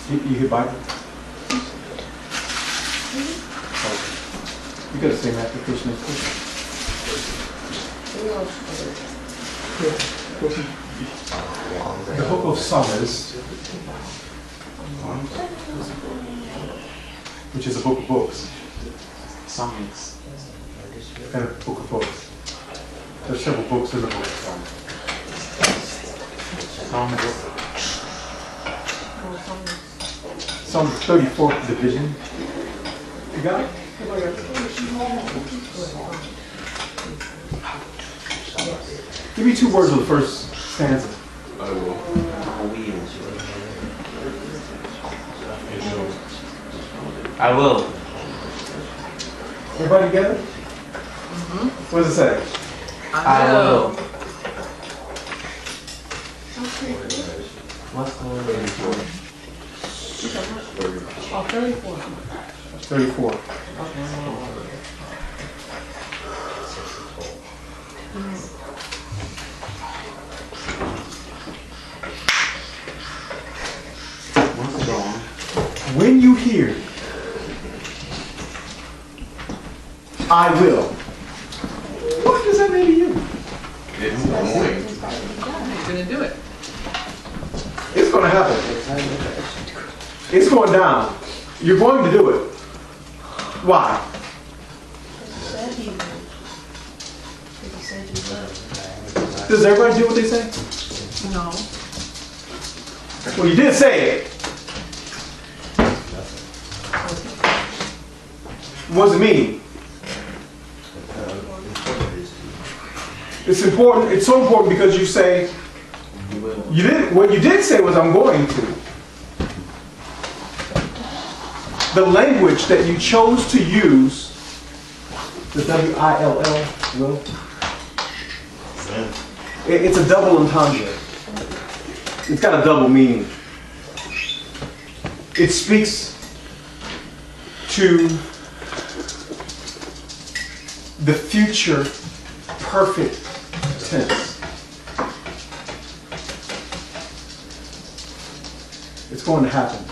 You hear Bible? You got the same application as this. The book of Psalms, which is a book of books. Psalms. And a book of books. There's several books in the book of Psalms. Psalm 34th division. You got it? Give me 2 words of the first stanza. I will. I will. Everybody together? What does it say? I will. What's the 34. 34. When you hear, I will. What does that mean to you? It's going. He's going to do it. It's going to happen. It's going down. You're going to do it. Why? Does everybody do what they say? No. Well, you did say it. What does it mean? It's important. It's so important because you say, you didn't. What you did say was, I'm going to. The language that you chose to use, the W-I-L-L, will. It's a double entendre. It's got a double meaning. It speaks to the future perfect tense. It's going to happen.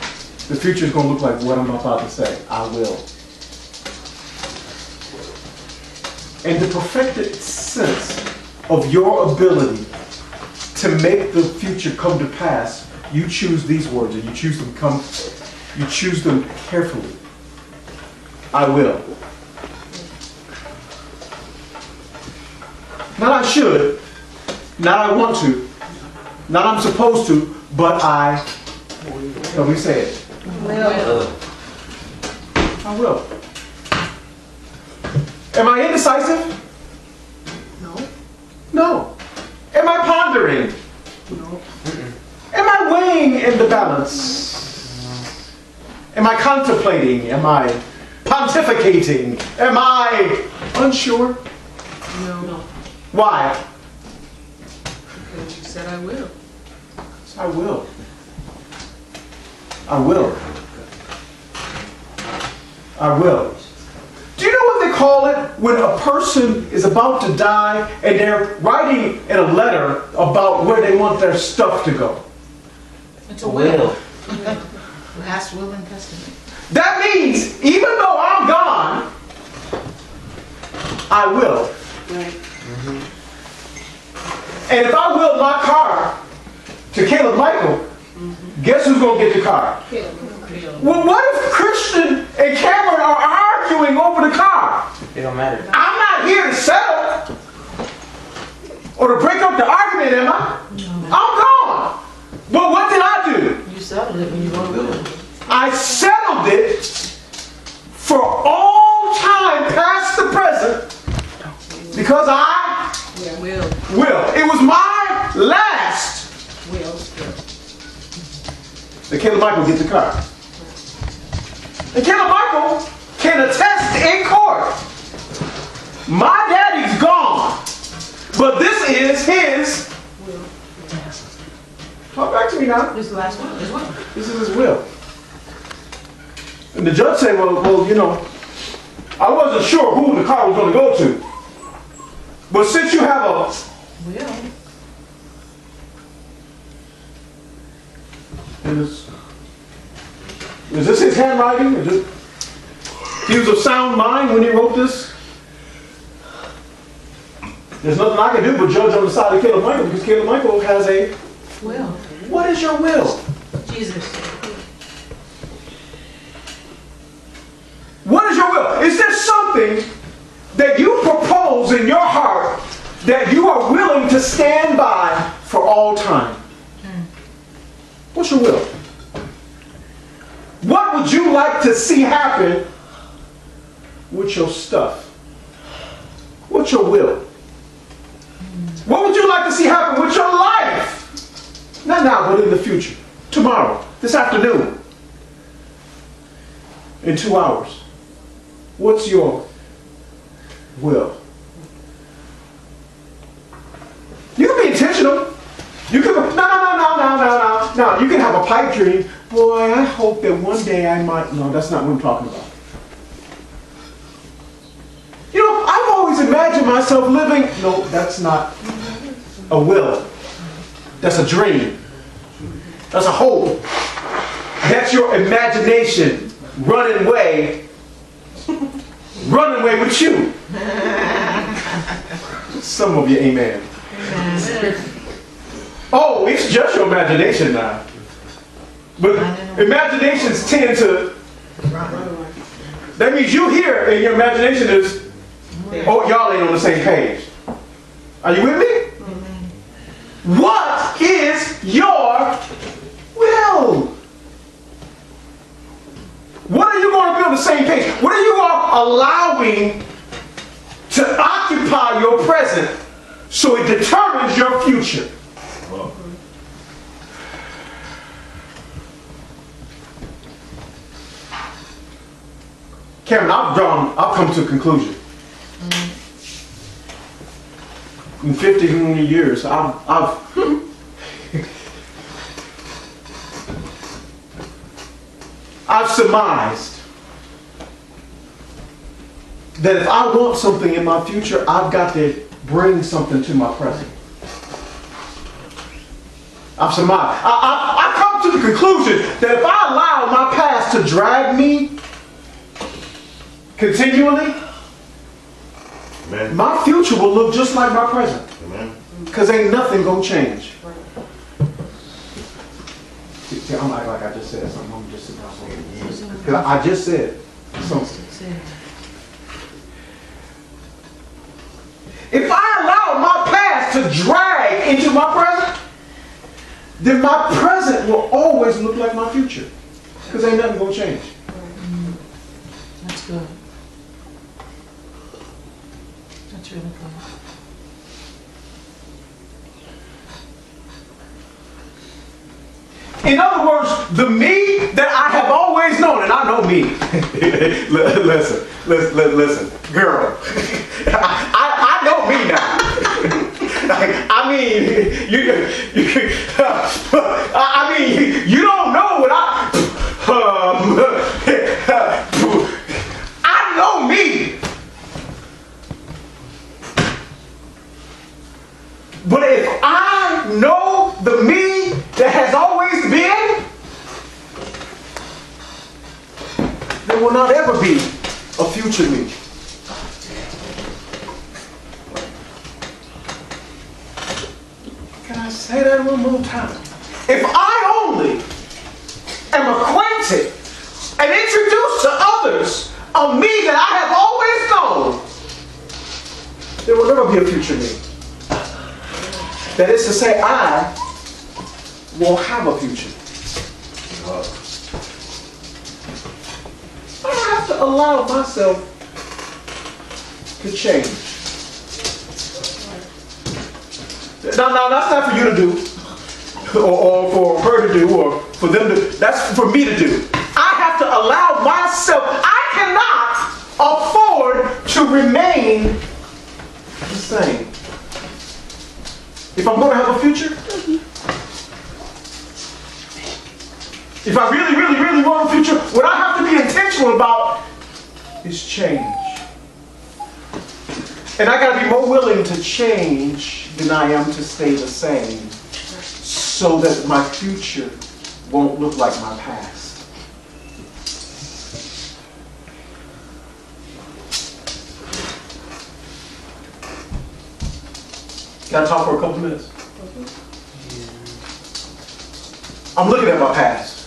The future is going to look like what I'm about to say. I will. And the perfected sense of your ability to make the future come to pass, you choose these words, and you choose them carefully. I will. Not I should, not I want to, not I'm supposed to, but I, let me say it. Will. I will. Am I indecisive? No. No. Am I pondering? No. Am I weighing in the balance? Am I contemplating? Am I pontificating? Am I unsure? No. Why? Because you said I will. I will. I will. I will. Do you know what they call it when a person is about to die and they're writing in a letter about where they want their stuff to go? It's a will. Last will and testament. That means even though I'm gone, I will. Right. And if I will my car to Caleb Michael, guess who's going to get the car? Well, what if Christian and Cameron are arguing over the car? It don't matter. I'm not here to settle or to break up the argument, am I? I'm gone. But what did I do? You settled it when you wrote a will. I settled it for all time past the present because I Will. will. It was my last. Will. That Caleb Michael gets the car. And Caleb Michael can attest in court. My daddy's gone, but this is his. Will. Talk back to me now. This is the last one. This one. This is his will. And the judge said, well, you know, I wasn't sure who the car was going to go to. But since you have Will. Is this his handwriting? He was of sound mind when he wrote this? There's nothing I can do but judge on the side of Caleb Michael because Caleb Michael has a... Will. What is your will? Jesus. What is your will? Is there something that you propose in your heart that you are willing to stand by for all time? What's your will? What would you like to see happen with your stuff? What's your will? What would you like to see happen with your life? Not now, but in the future. Tomorrow, this afternoon, in 2 hours. What's your will? You can be intentional. You can no. You can have a pipe dream. Boy, I hope that one day I might. No, that's not what I'm talking about. You know, I've always imagined myself living. No, that's not a will. That's a dream. That's a hope. That's your imagination running away with you. Some of you, amen. Oh, it's just your imagination now. But imaginations tend to... That means you here and your imagination is, oh, y'all ain't on the same page. Are you with me? What is your will? What are you going to be on the same page? What are you allowing to occupy your present so it determines your future? Cameron, I've come to a conclusion. In 50 years, I've surmised that if I want something in my future, I've got to bring something to my present. I've surmised. I've come to the conclusion that if I allow my past to drag me continually, Amen. my future will look just like my present. Amen. Because ain't nothing gonna change. See, I'm like I just said something. I'm just sitting down. Because I just said something. If I allow my past to drag into my present, then my present will always look like my future. Because ain't nothing gonna change. That's good. That's really good. In other words, the me that I have always known, and I know me. listen, girl. I know me now. I mean, you don't know what I know me. But if I know the me that has always been, there will not ever be a future me. Can I say that one more time? If I only am acquainted and introduced to others a me that I have always known, there will never be a future me. That is to say, I will have a future. I have to allow myself to change. Now that's not for you to do, or for her to do, or for them to. That's for me to do. I have to allow myself. I cannot afford to remain the same. If I'm going to have a future, if I really, really, really want a future, what I have to be intentional about is change. And I gotta be more willing to change than I am to stay the same so that my future won't look like my past. Can I talk for a couple minutes? I'm looking at my past.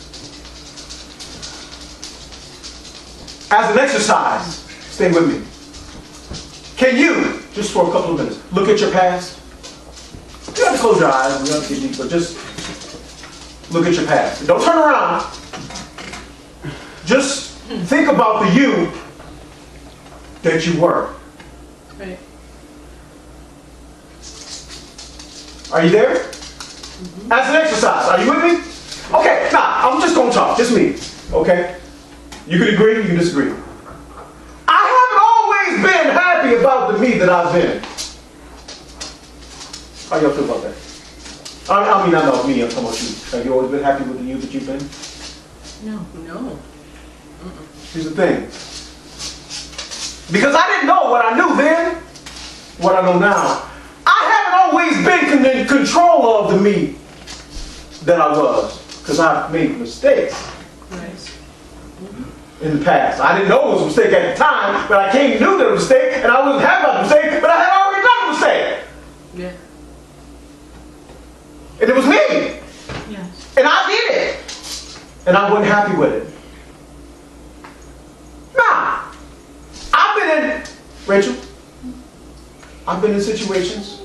As an exercise, stay with me. Can you, just for a couple of minutes, look at your past? You don't have to close your eyes, we don't have to get deep, but just look at your past. Don't turn around. Just think about the you that you were. Right. Are you there? As an exercise, are you with me? Okay, now, I'm just gonna talk, just me, okay? You can agree, you can disagree. I haven't always been happy about the me that I've been. How y'all feel about that? I mean, I know me, I'm talking about you. Have you always been happy with the you that you've been? No. Here's the thing. Because I didn't know what I knew then, what I know now. I haven't always been in control of the me that I was. Because I've made mistakes. Right. In the past. I didn't know it was a mistake at the time, but I came and knew that it was a mistake, and I wasn't happy about the mistake, but I had already done the mistake. Yeah. And it was me. Yes. And I did it. And I wasn't happy with it. Now, I've been in, Rachel, I've been in situations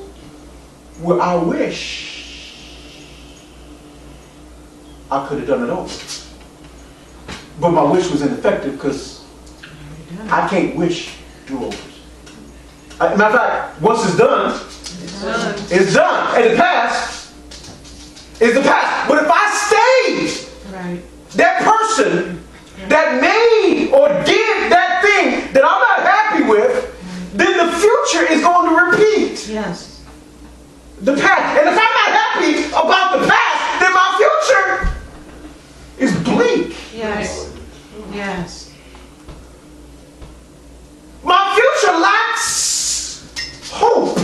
where I wish I could have done it over. But my wish was ineffective because I can't wish do-overs. Matter of fact, once it's done, it's done. And the past is the past. But if I stay Right. that person that made or did that thing that I'm not happy with, then the future is going to repeat Yes. the past. And if I'm not happy about the past, then my future is bleak. Yes. Yes. My future lacks hope.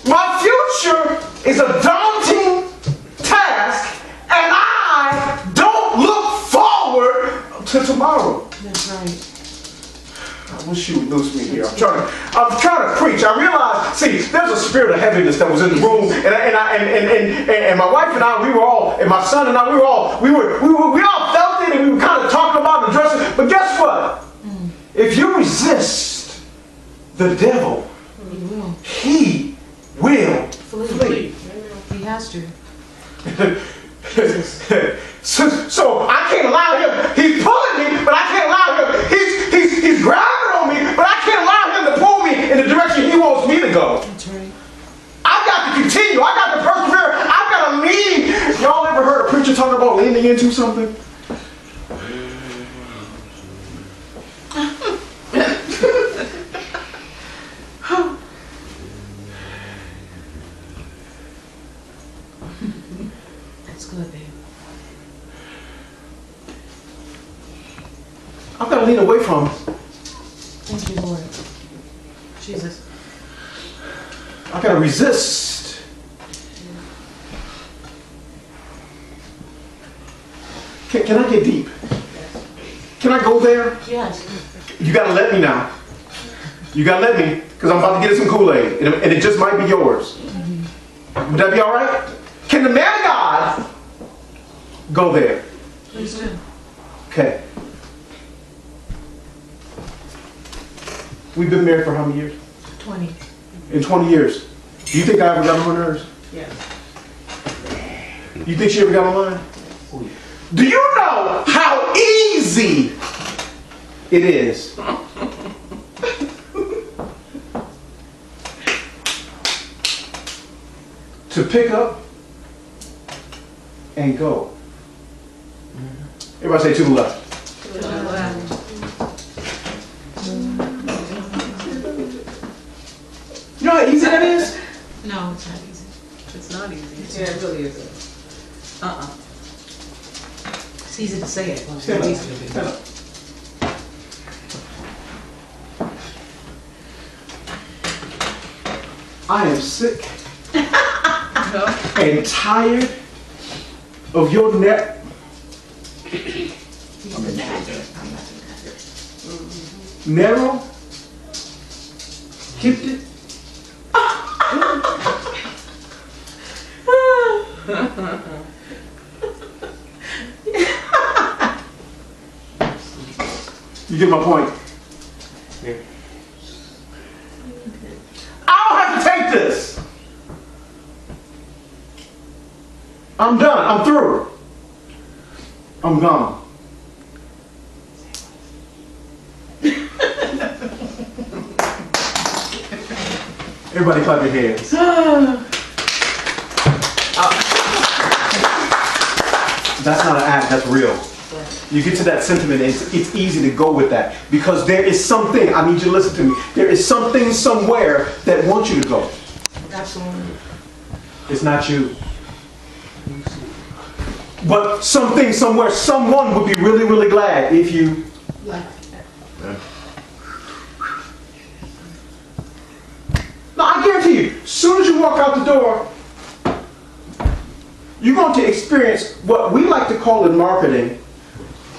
My future is a daunting task, and I don't look forward to tomorrow. That's right. I wish you would lose me here. I'm trying to preach. I realize, see, there's a spirit of heaviness that was in the room, and my wife and I, we were all, and my son and I, we all felt it, and we were kind of talking about and addressing it. But guess what? If you resist the devil, He will. he will Flee. He has to. so I can't allow him. He's pulling me, but I can't allow him. He's grabbing on me, but I can't allow him to pull me in the direction he wants me to go. That's right. I've got to continue. I've got to persevere. I've got to lean. Y'all ever heard a preacher talking about leaning into something? That's good, babe. I've got to lean away from. Thank you, Lord. Jesus. I've got to resist. Can I get deep? Can I go there? Yes. You got to let me now. You got to let me, because I'm about to get some Kool-Aid, and it just might be yours. Would that be all right? Can the man of God go there? Please do. Okay. We've been married for how many years? 20. In 20 years. Do you think I ever got on her nerves? Yes. You think she ever got on mine? Do you know how easy it is to pick up and go? Everybody say to the left. To the left. You know how easy that is? No, it's not easy. It's not easy. Yeah, it really isn't. It's easy to say it. Well, it's Stand not up. easy to do. Stand up. I am sick No. and tired of your net. I'm not Narrow, gifted. You get my point? Yeah. I don't have to take this. I'm done. I'm through. I'm gone. Everybody clap your hands. That's not an act, that's real. You get to that sentiment, and it's easy to go with that. Because there is something, I need you to listen to me, there is something somewhere that wants you to go. Absolutely. It's not you. But something somewhere, someone would be really, really glad if you. Like, No, I guarantee you, as soon as you walk out the door, you're going to experience what we like to call in marketing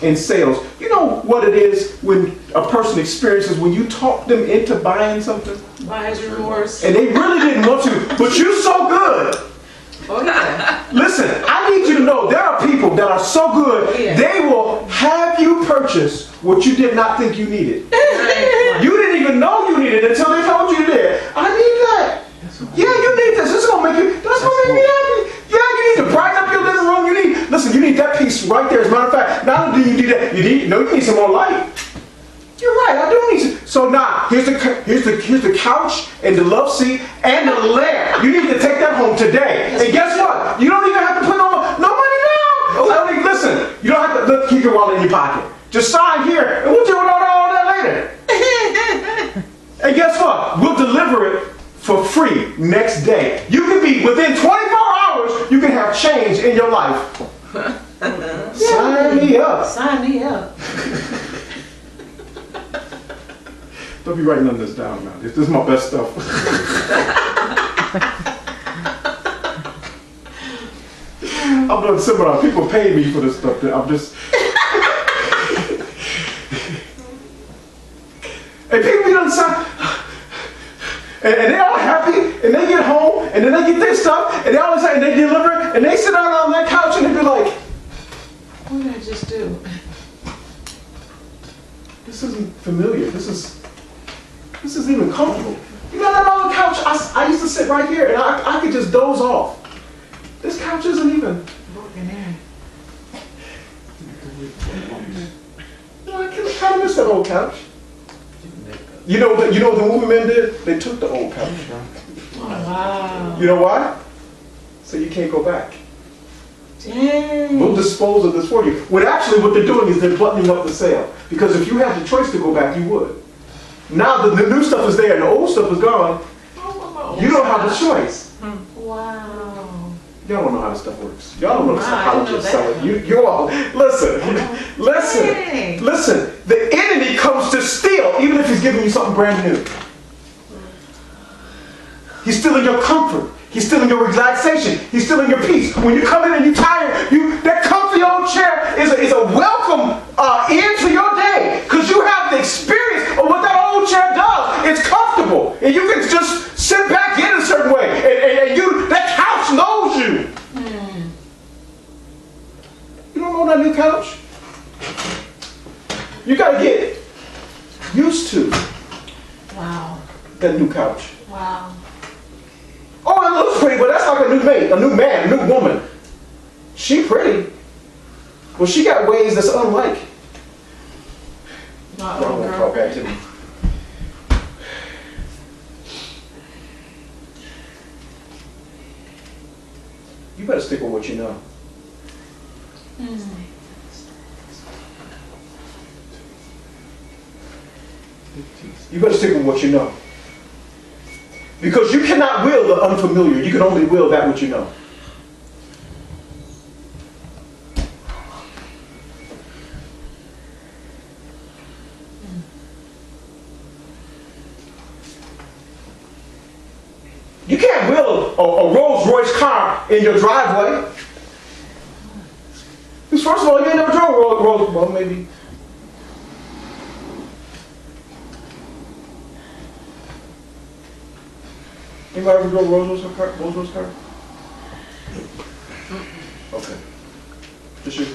and sales. You know what it is when a person experiences when you talk them into buying something? buyer's remorse. And they really didn't want to, but you're so good. Oh, yeah. Listen, I need you to know there are people that are so good, Yeah. they will have you purchase what you did not think you needed. Right. You didn't even know you needed it until they told you you did. I need that. Yeah, you need this. This is gonna make you. That's gonna make me happy. Yeah, you need to brighten up your living room. Listen, you need that piece right there. As a matter of fact, not only do you need that, you need some more light. You're right. I do need some. So now, here's the couch and the love seat and the lamp. You need to take that home today. And guess what? You don't even have to put no money down. I mean, listen, you don't have to keep your wallet in your pocket. Just sign here, and we'll deal with all that later. And guess what? We'll deliver it for free next day. You can be within 24 hours. You can have change in your life. Sign me up. Sign me up. Don't be writing none of this down now. This is my best stuff. I'm doing seminar. People pay me for this stuff. I'm just. And people be on the side. And they all happy, and they get home, and then they get their stuff, and they all and they deliver, and they sit down on that couch and they be like, What did I just do? this isn't familiar. This isn't even comfortable. You know that other couch? I used to sit right here, and I could just doze off. This couch isn't even. Broken in. You know, I kind of miss that old couch. You know what the movie men did? They took the old couch. Oh, wow. You know why? So you can't go back. Dang. We'll dispose of this for you. What they're doing is they're buttoning up the sale. Because if you had the choice to go back, you would. Now the new stuff is there and the old stuff is gone. You don't have a choice. Wow. Y'all don't know how this stuff works. Y'all don't know the Wow, I didn't know psychologists sell that. it. You all, listen. Dang. Listen. The enemy comes to steal, even if he's giving you something brand new. He's stealing your comfort. He's stealing your relaxation. He's stealing your peace. When you come in and you're tired, that comfy old chair is a welcome into your day. Because you have the experience of what that old chair does. It's comfortable. And you can just sit back in a certain way. And that couch knows you. You don't know that new couch? You got to get used to Wow. that new couch. Wow. Oh, it looks pretty, but that's like a new mate, a new man, a new woman. She pretty. Well, she got ways that's unlike. My Y'all old won't girl. talk back to me. You better stick with what you know. You better stick with what you know. Because you cannot will the unfamiliar. You can only will that which you know. You can't wheel a Rolls Royce car in your driveway. Because first of all, you ain't never drove a Rolls, well, maybe. Anybody ever drove a Rolls Royce car? Okay. Just you.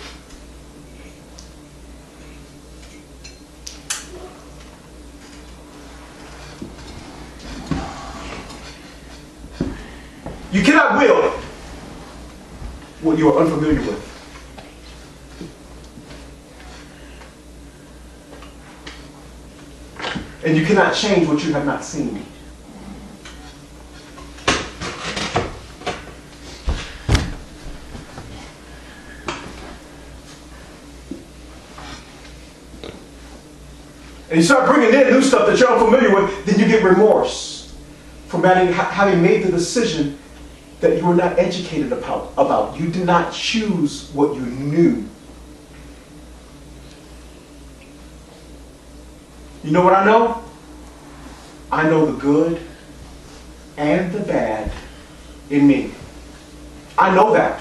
You cannot will what you are unfamiliar with. And you cannot change what you have not seen. And you start bringing in new stuff that you're unfamiliar with, then you get remorse from having made the decision that you were not educated about. You did not choose what you knew. You know what I know? I know the good and the bad in me. I know that.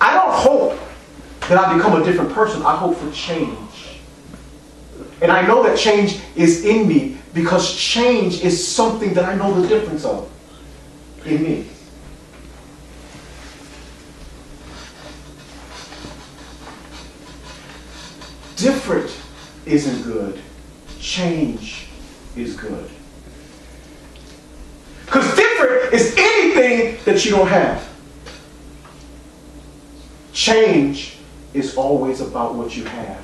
I don't hope that I become a different person. I hope for change. And I know that change is in me because change is something that I know the difference of in me. Different isn't good. Change is good. Because different is anything that you don't have. Change is always about what you have.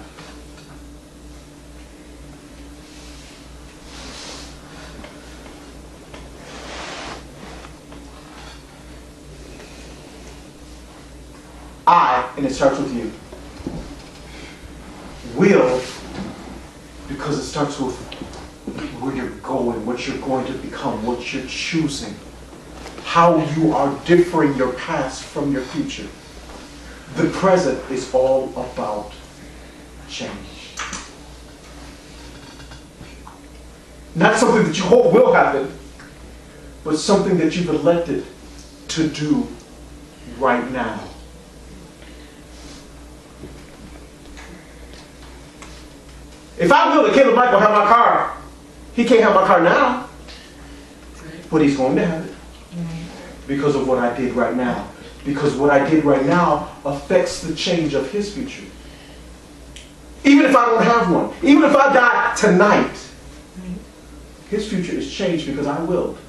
And it starts with you. Will, because it starts with where you're going, what you're going to become, what you're choosing, how you are differing your past from your future. The present is all about change. Not something that you hope will happen, but something that you've elected to do right now. If I will that Caleb Michael have my car, he can't have my car now. But he's going to have it. Because of what I did right now. Because what I did right now affects the change of his future. Even if I don't have one. Even if I die tonight. His future is changed because I willed.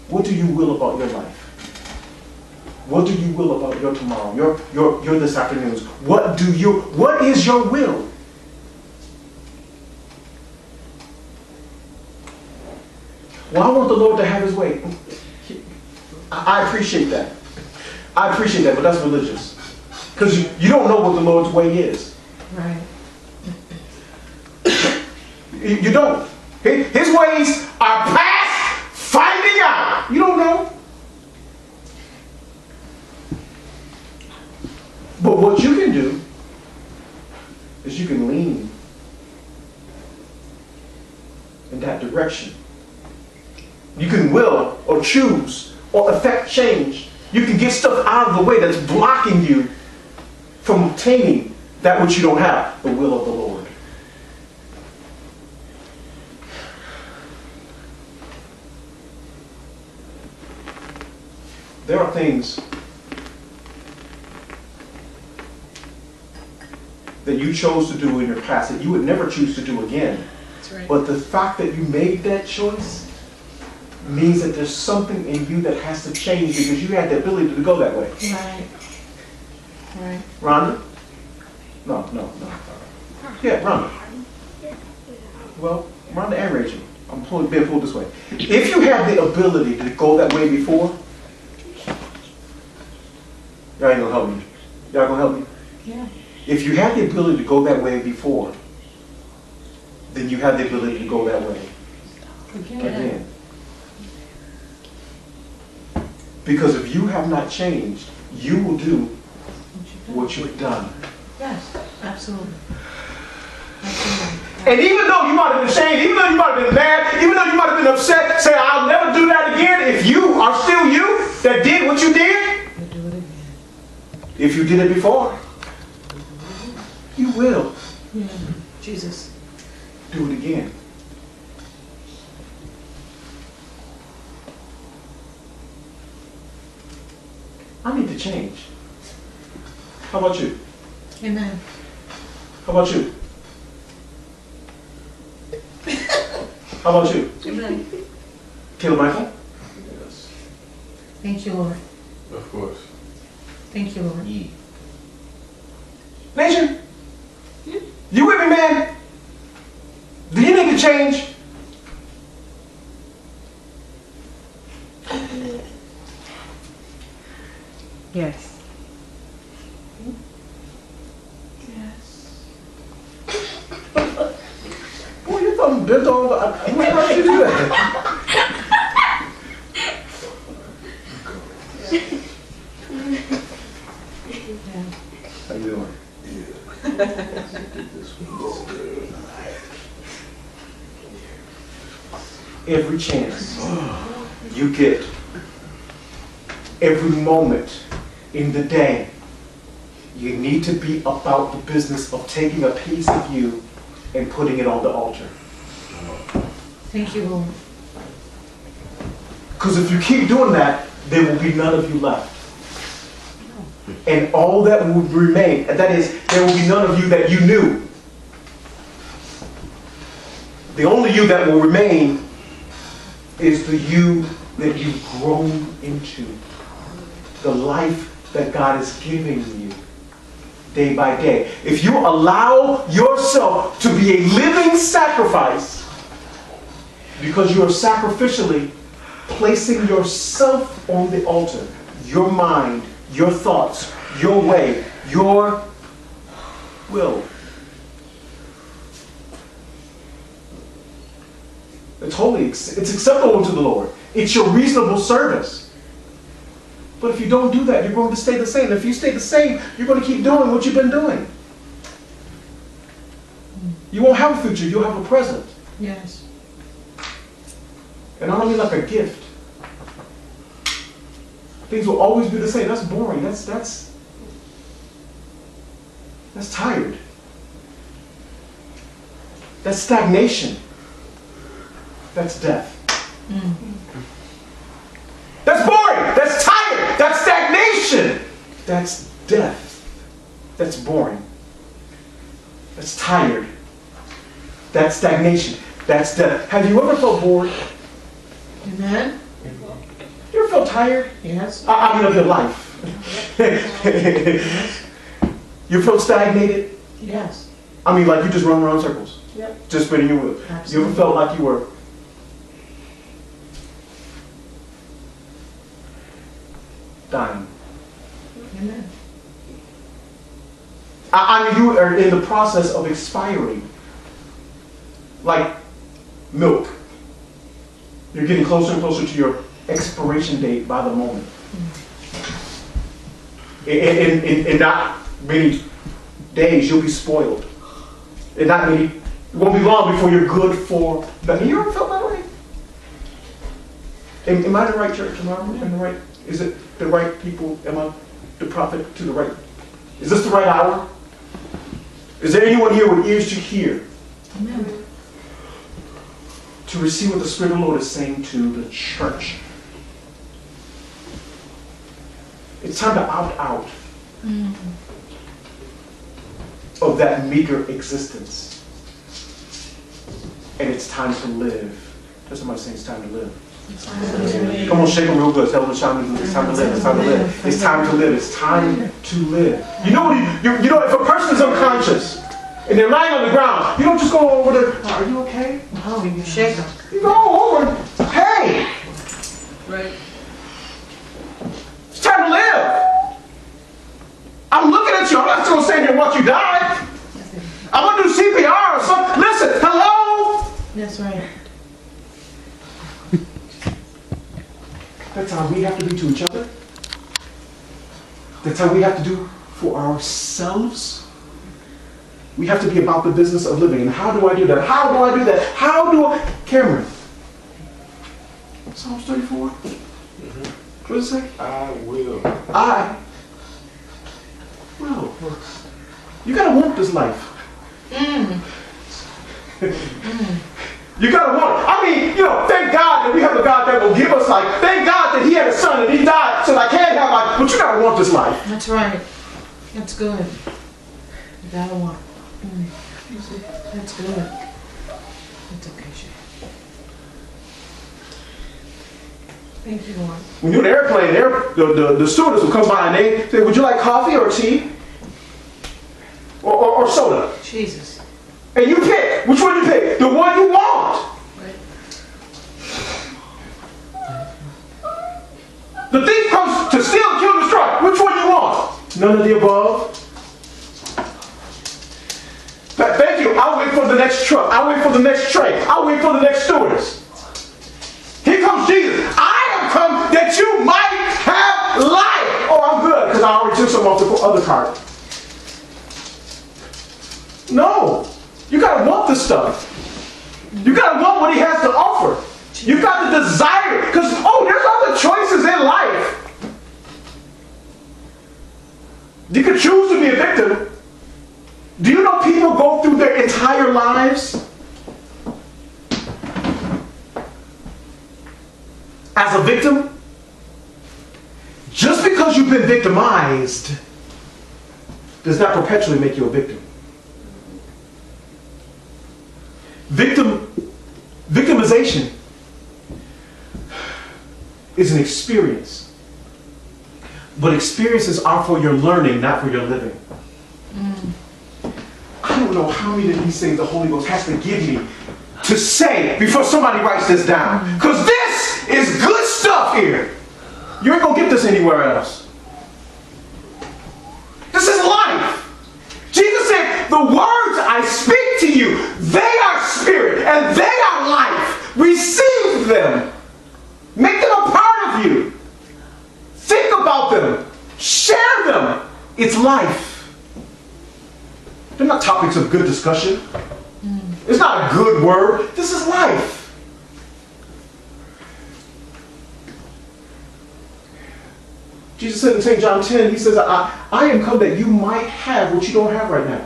What do you will about your life? What do you will about your tomorrow? Your this afternoon's. What is your will? Well, I want the Lord to have his way. I appreciate that. I appreciate that, but that's religious. Because you don't know what the Lord's way is. Right. You don't. His ways are past finding out. You don't know. But what you can do is you can lean in that direction. You can will or choose or affect change. You can get stuff out of the way that's blocking you from obtaining that which you don't have, the will of the Lord. There are things that you chose to do in your past that you would never choose to do again. That's right. But the fact that you made that choice means that there's something in you that has to change because you had the ability to go that way. Right. Right. Rhonda? No. Yeah, Rhonda. Well, Rhonda and Rachel. I'm being pulled this way. If you had the ability to go that way before, y'all ain't gonna help me. Y'all gonna help me? Yeah. If you had the ability to go that way before, then you have the ability to go that way again. Because if you have not changed, you will do what you've done. Yes, absolutely. Absolutely. And even though you might have been ashamed, even though you might have been mad, even though you might have been upset, say, I'll never do that again. If you are still you that did what you did, You do it again. if you did it before, you will Yeah. Jesus. do it again. I need to change. How about you? Amen. How about you? How about you? Amen. Caleb Michael? Yes. Thank you, Lord. Of course. Thank you, Lord. Ye. Nation? You with me, man? Do you need to change? Yes. Boy, you thumb bent over. How did you do that? How you doing? Every chance you get, every moment in the day, you need to be about the business of taking a piece of you and putting it on the altar. Thank you, Lord. Because if you keep doing that, there will be none of you left. And all that will remain, and that is, there will be none of you that you knew. The only you that will remain is the you that you've grown into. The life that God is giving you day by day. If you allow yourself to be a living sacrifice, because you are sacrificially placing yourself on the altar, your mind, your thoughts, your way, your will. It's holy. It's acceptable to the Lord. It's your reasonable service. But if you don't do that, you're going to stay the same. If you stay the same, you're going to keep doing what you've been doing. You won't have a future. You'll have a present. Yes. And I don't mean like a gift. Things will always be the same. That's boring. That's tired. That's stagnation. That's death. That's boring. That's tired. That's stagnation. That's death. That's boring. That's tired. That's stagnation. That's death. Have you ever felt bored? Amen. You ever felt tired? Yes. I mean of your life. You felt stagnated? Yes. I mean like you just run around in circles. Yep. Just spinning your wheels. Absolutely. You ever felt like you were dying? Amen. I mean you are in the process of expiring. Like milk. You're getting closer and closer to your expiration date by the moment. In not many days, you'll be spoiled. In not many, it won't be long before you're good for nothing. You ever felt that way? Am I the right church? Am I in the right? Is it the right people? Am I the prophet to the right? Is this the right hour? Is there anyone here with ears to hear? Amen. To receive what the Spirit of the Lord is saying to the church. It's time to opt out of that meager existence. And it's time to live. That's somebody saying it's time to live. Come on, shake them real good. Tell them it's time to live. It's time to live. It's time to live. It's time to live. It's time to live. You know what? You know, if a person is unconscious and they're lying on the ground, you don't just go over there. Are you okay? Oh, you shake them. You go over. Hey, Right. it's time to live. I'm looking at you. I'm not still saying here and watch you die. I'm gonna do CPR or something. Listen, hello. That's right. That's how we have to be to each other. That's how we have to do for ourselves. We have to be about the business of living. And how do I do that? How do I do that? How do I? Cameron. Psalms 34. What does it say? I will. I will. You gotta want this life. You gotta want it. I mean, thank God that we have a God that will give us life. Thank God that He had a son and He died so that I can have life. But you gotta want this life. That's right. That's good. You gotta want. That's good. That's okay, Shay. Thank you, Lord. When you're in the airplane, the stewardess will come by and they say, would you like coffee or tea? Or soda? Jesus. And you pick. Which one you pick? The one you want. The thief comes to steal, kill, and destroy. Which one you want? None of the above. Thank you. I'll wait for the next truck. I'll wait for the next train. I'll wait for the next stewardess. Here comes Jesus. I have come that you might have life. Oh, I'm good because I already took some off the other cart. No. You got to want this stuff. You got to want what He has to offer. You got to desire it. Because, there's other choices in life. You could choose to be a victim. Do you know people go through their entire lives as a victim? Just because you've been victimized does not perpetually make you a victim. Victimization is an experience. But experiences are for your learning, not for your living. I don't know how many of these things the Holy Ghost has to give me to say before somebody writes this down. Because this is good stuff here. You ain't going to get this anywhere else. This is life. Jesus said, the words I speak to you, they are spirit and they are life. Receive them. Make them a part of you. Think about them. Share them. It's life. They're not topics of good discussion. It's not a good word. This is life. Jesus said in St. John 10, He says, I am come that you might have what you don't have right now.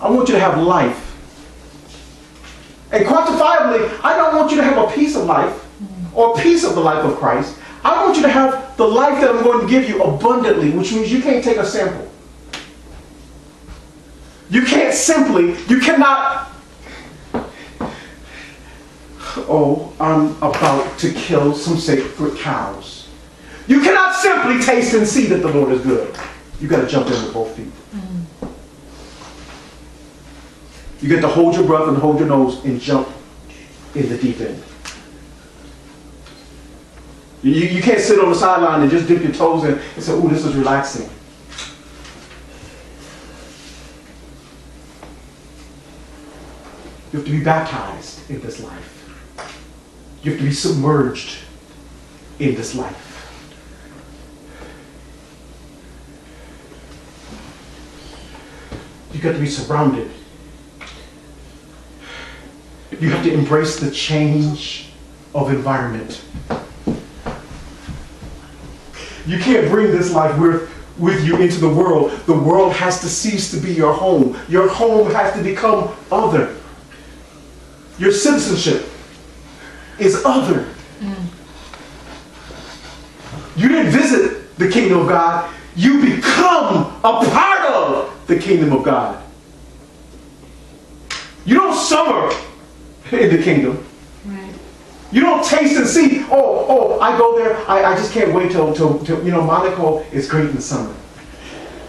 I want you to have life. And quantifiably, I don't want you to have a piece of life or a piece of the life of Christ. I want you to have the life that I'm going to give you abundantly, which means you can't take a sample. You cannot, I'm about to kill some sacred cows. You cannot simply taste and see that the Lord is good. You got to jump in with both feet. You get to hold your breath and hold your nose and jump in the deep end. You can't sit on the sideline and just dip your toes in and say, ooh, this is relaxing. You have to be baptized in this life. You have to be submerged in this life. You got to be surrounded. You have to embrace the change of environment. You can't bring this life with you into the world. The world has to cease to be your home. Your home has to become other. Your citizenship is other. You didn't visit the kingdom of God. You become a part of the kingdom of God. You don't summer in the kingdom. Right. You don't taste and see, I go there, I just can't wait till Monaco is great in the summer.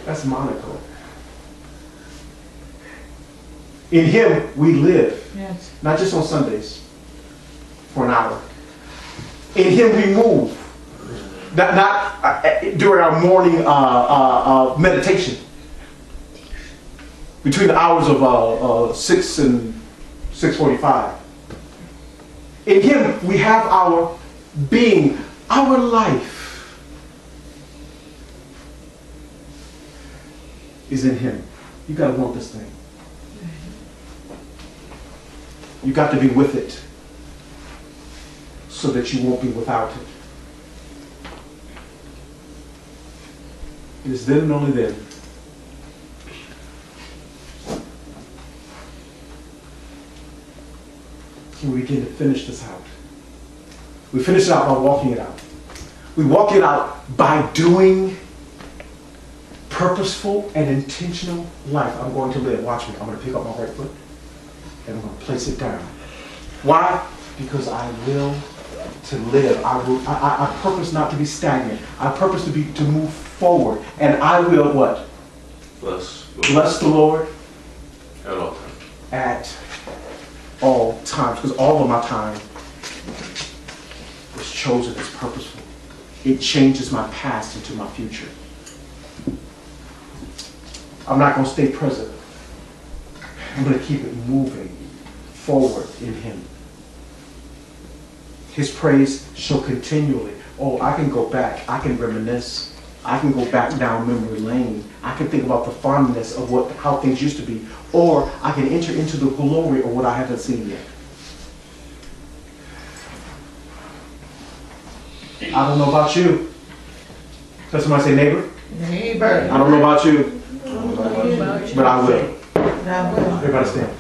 That's Monaco. In Him we live. Yes. Not just on Sundays for an hour. In Him we move. Not during our morning meditation. Between the hours of 6 and 6:45. In Him we have our being, our life is in Him. You gotta want this thing. You got to be with it so that you won't be without it. It is then and only then can we begin to finish this out. We finish it out by walking it out. We walk it out by doing purposeful and intentional life. I'm going to live. Watch me. I'm going to pick up my right foot and I'm going to place it down. Why? Because I will to live. I purpose not to be stagnant. I purpose to move forward. And I will what? Bless the Lord At all times. at all times. Because all of my time was chosen as purposeful. It changes my past into my future. I'm not going to stay present. I'm going to keep it moving forward in Him. His praise shall continually. Oh, I can go back. I can reminisce. I can go back down memory lane. I can think about the fondness of how things used to be. Or I can enter into the glory of what I haven't seen yet. I don't know about you. Does somebody say neighbor? Neighbor. I don't know about you, but I will. I will. Everybody stand.